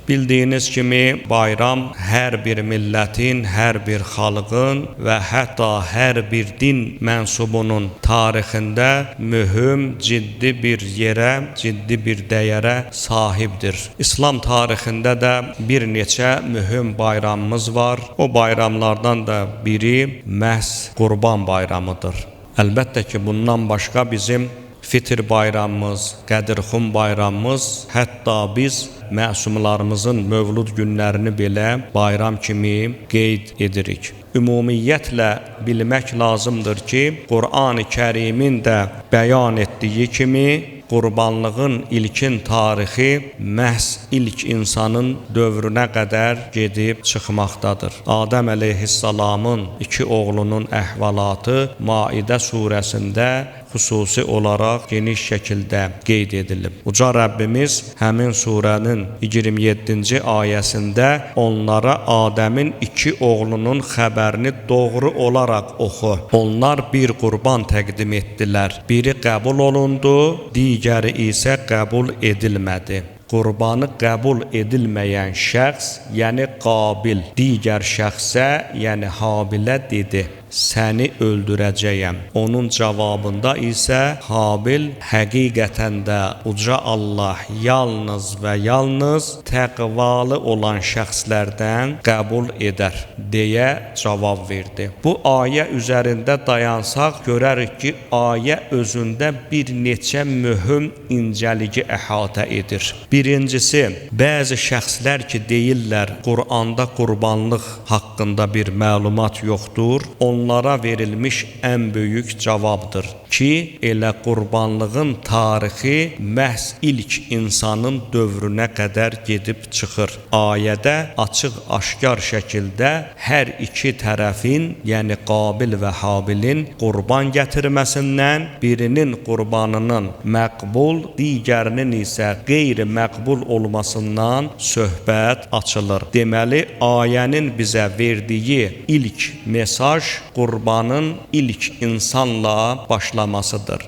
Bildiyiniz kimi bayram hər bir millətin, hər bir xalqın və hətta hər bir din mənsubunun tarixində mühüm, ciddi bir yerə, ciddi bir dəyərə sahibdir. İslam tarixində də bir neçə mühüm bayramımız var. O bayramlardan da biri məhz Qurban bayramıdır. Əlbəttə ki, bundan başqa bizim Fitr bayramımız, Qədirxum bayramımız, hətta biz məsumlarımızın mövlud günlərini belə bayram kimi qeyd edirik. Ümumiyyətlə bilmək lazımdır ki, Qur'an-ı Kərimin də bəyan etdiyi kimi qurbanlığın ilkin tarixi məhz ilk insanın dövrünə qədər gedib çıxmaqdadır. Adəm əleyhissalamın iki oğlunun əhvalatı Maidə surəsində xüsusi olaraq geniş şəkildə qeyd edilib. Uca Rəbbimiz həmin surənin 27-ci ayəsində onlara Adəmin iki oğlunun xəbərini doğru olaraq oxu. Onlar bir qurban təqdim etdilər. Biri qəbul olundu, digəri isə qəbul edilmədi. Qurbanı qəbul edilməyən şəxs, yəni Qabil, digər şəxsə, yəni Habilə dedi: səni öldürəcəyəm. Onun cavabında isə Habil həqiqətən də uca Allah yalnız və yalnız təqvalı olan şəxslərdən qəbul edər deyə cavab verdi. Bu ayə üzərində dayansaq görərik ki, ayə özündə bir neçə mühüm incəligi əhatə edir. Birincisi, bəzi şəxslər ki deyirlər Qur'anda qurbanlıq haqqında bir məlumat yoxdur, onlara verilmiş ən böyük cavabdır ki, elə qurbanlığın tarixi məhz ilk insanın dövrünə qədər gedib çıxır. Ayədə açıq-aşkar şəkildə hər iki tərəfin, yəni Qabil və Habilin qurban gətirməsindən, birinin qurbanının məqbul, digərinin isə qeyri-məqbul olmasından söhbət açılır. Deməli, ayənin bizə verdiyi ilk mesaj qurbanın ilk insanla başlamasıdır.